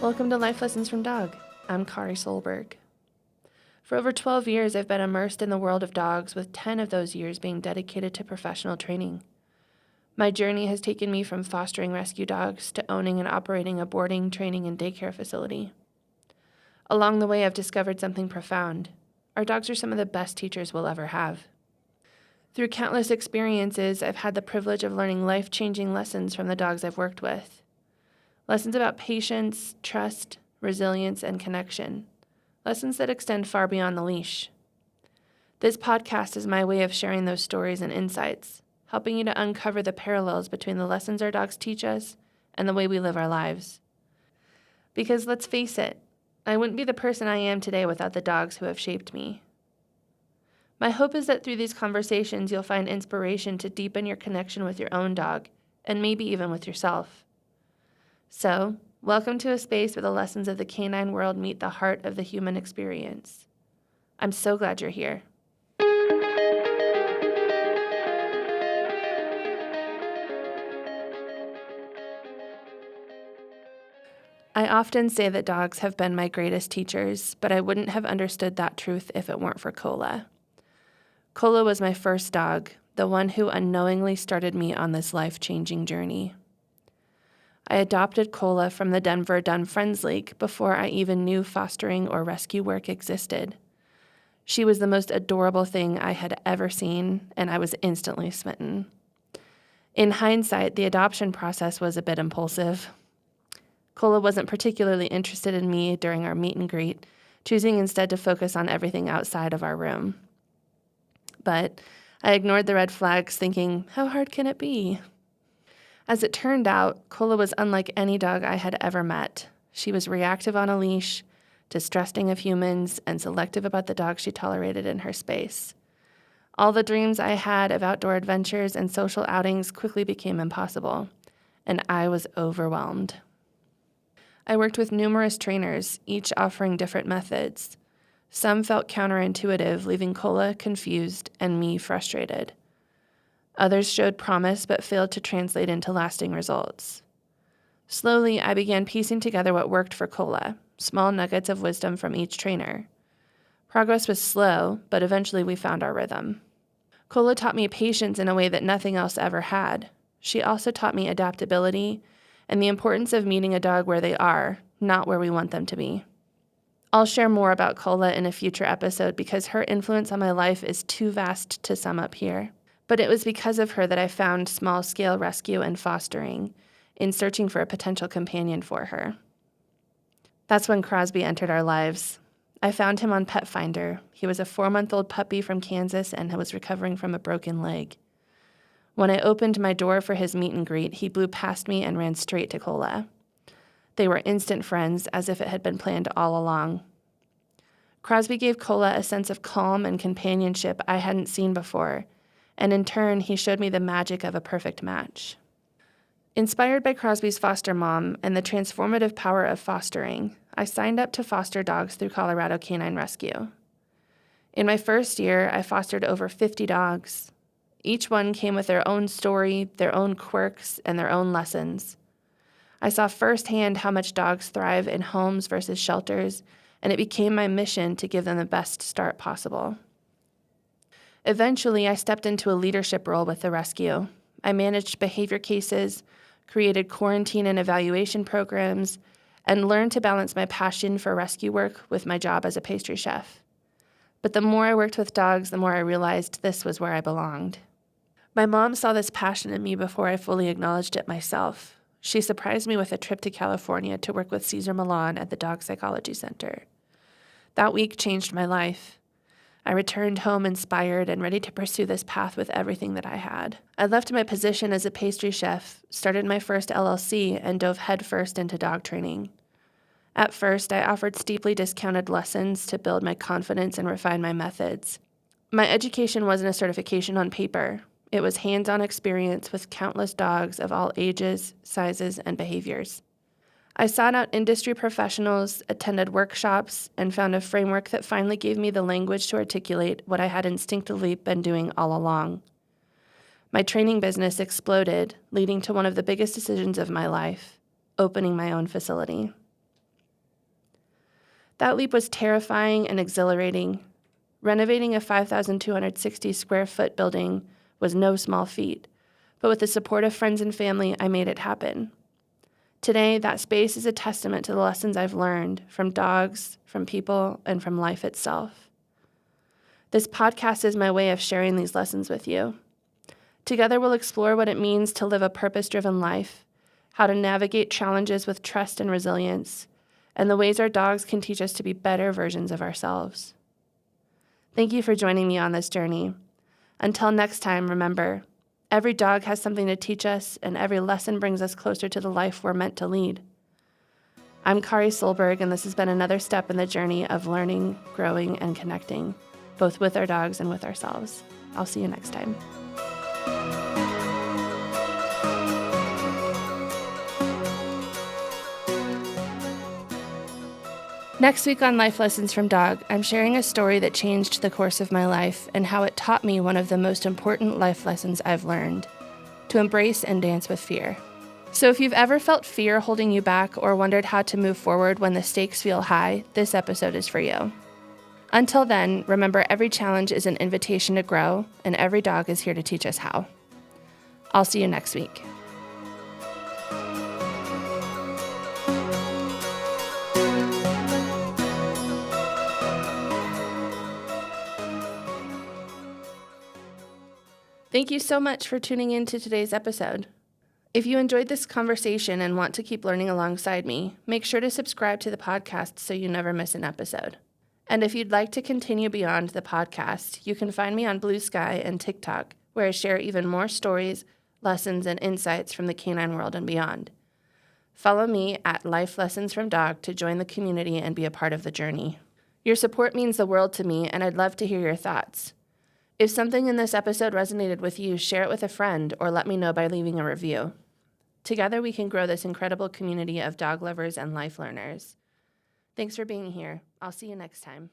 Welcome to Life Lessons from Dog. I'm Kari Solberg. For over 12 years, I've been immersed in the world of dogs, with 10 of those years being dedicated to professional training. My journey has taken me from fostering rescue dogs to owning and operating a boarding, training, and daycare facility. Along the way, I've discovered something profound. Our dogs are some of the best teachers we'll ever have. Through countless experiences, I've had the privilege of learning life-changing lessons from the dogs I've worked with. Lessons about patience, trust, resilience, and connection. Lessons that extend far beyond the leash. This podcast is my way of sharing those stories and insights, helping you to uncover the parallels between the lessons our dogs teach us and the way we live our lives. Because let's face it, I wouldn't be the person I am today without the dogs who have shaped me. My hope is that through these conversations, you'll find inspiration to deepen your connection with your own dog, and maybe even with yourself. So, welcome to a space where the lessons of the canine world meet the heart of the human experience. I'm so glad you're here. I often say that dogs have been my greatest teachers, but I wouldn't have understood that truth if it weren't for Kohla. Kohla was my first dog, the one who unknowingly started me on this life-changing journey. I adopted Kohla from the Denver Dun Friends League before I even knew fostering or rescue work existed. She was the most adorable thing I had ever seen, and I was instantly smitten. In hindsight, the adoption process was a bit impulsive. Kohla wasn't particularly interested in me during our meet and greet, choosing instead to focus on everything outside of our room. But I ignored the red flags, thinking, how hard can it be? As it turned out, Kohla was unlike any dog I had ever met. She was reactive on a leash, distrusting of humans, and selective about the dogs she tolerated in her space. All the dreams I had of outdoor adventures and social outings quickly became impossible, and I was overwhelmed. I worked with numerous trainers, each offering different methods. Some felt counterintuitive, leaving Kohla confused and me frustrated. Others showed promise but failed to translate into lasting results. Slowly, I began piecing together what worked for Kohla, small nuggets of wisdom from each trainer. Progress was slow, but eventually we found our rhythm. Kohla taught me patience in a way that nothing else ever had. She also taught me adaptability and the importance of meeting a dog where they are, not where we want them to be. I'll share more about Kohla in a future episode because her influence on my life is too vast to sum up here. But it was because of her that I found small-scale rescue and fostering in searching for a potential companion for her. That's when Crosby entered our lives. I found him on Pet Finder. He was a 4-month-old puppy from Kansas and was recovering from a broken leg. When I opened my door for his meet and greet, he blew past me and ran straight to Kohla. They were instant friends, as if it had been planned all along. Crosby gave Kohla a sense of calm and companionship I hadn't seen before, and in turn, he showed me the magic of a perfect match. Inspired by Crosby's foster mom and the transformative power of fostering, I signed up to foster dogs through Colorado Canine Rescue. In my first year, I fostered over 50 dogs. Each one came with their own story, their own quirks, and their own lessons. I saw firsthand how much dogs thrive in homes versus shelters, and it became my mission to give them the best start possible. Eventually, I stepped into a leadership role with the rescue. I managed behavior cases, created quarantine and evaluation programs, and learned to balance my passion for rescue work with my job as a pastry chef. But the more I worked with dogs, the more I realized this was where I belonged. My mom saw this passion in me before I fully acknowledged it myself. She surprised me with a trip to California to work with Cesar Millan at the Dog Psychology Center. That week changed my life. I returned home inspired and ready to pursue this path with everything that I had. I left my position as a pastry chef, started my first LLC, and dove headfirst into dog training. At first, I offered steeply discounted lessons to build my confidence and refine my methods. My education wasn't a certification on paper. It was hands-on experience with countless dogs of all ages, sizes, and behaviors. I sought out industry professionals, attended workshops, and found a framework that finally gave me the language to articulate what I had instinctively been doing all along. My training business exploded, leading to one of the biggest decisions of my life, opening my own facility. That leap was terrifying and exhilarating. Renovating a 5,260 square foot building was no small feat, but with the support of friends and family, I made it happen. Today, that space is a testament to the lessons I've learned from dogs, from people, and from life itself. This podcast is my way of sharing these lessons with you. Together, we'll explore what it means to live a purpose-driven life, how to navigate challenges with trust and resilience, and the ways our dogs can teach us to be better versions of ourselves. Thank you for joining me on this journey. Until next time, remember, every dog has something to teach us, and every lesson brings us closer to the life we're meant to lead. I'm Kari Solberg, and this has been another step in the journey of learning, growing, and connecting, both with our dogs and with ourselves. I'll see you next time. Next week on Life Lessons from Dog, I'm sharing a story that changed the course of my life and how it taught me one of the most important life lessons I've learned: to embrace and dance with fear. So if you've ever felt fear holding you back or wondered how to move forward when the stakes feel high, this episode is for you. Until then, remember, every challenge is an invitation to grow, and every dog is here to teach us how. I'll see you next week. Thank you so much for tuning in to today's episode. If you enjoyed this conversation and want to keep learning alongside me, make sure to subscribe to the podcast so you never miss an episode. And if you'd like to continue beyond the podcast, you can find me on Blue Sky and TikTok, where I share even more stories, lessons, and insights from the canine world and beyond. Follow me at Life Lessons from Dog to join the community and be a part of the journey. Your support means the world to me, and I'd love to hear your thoughts. If something in this episode resonated with you, share it with a friend or let me know by leaving a review. Together we can grow this incredible community of dog lovers and life learners. Thanks for being here. I'll see you next time.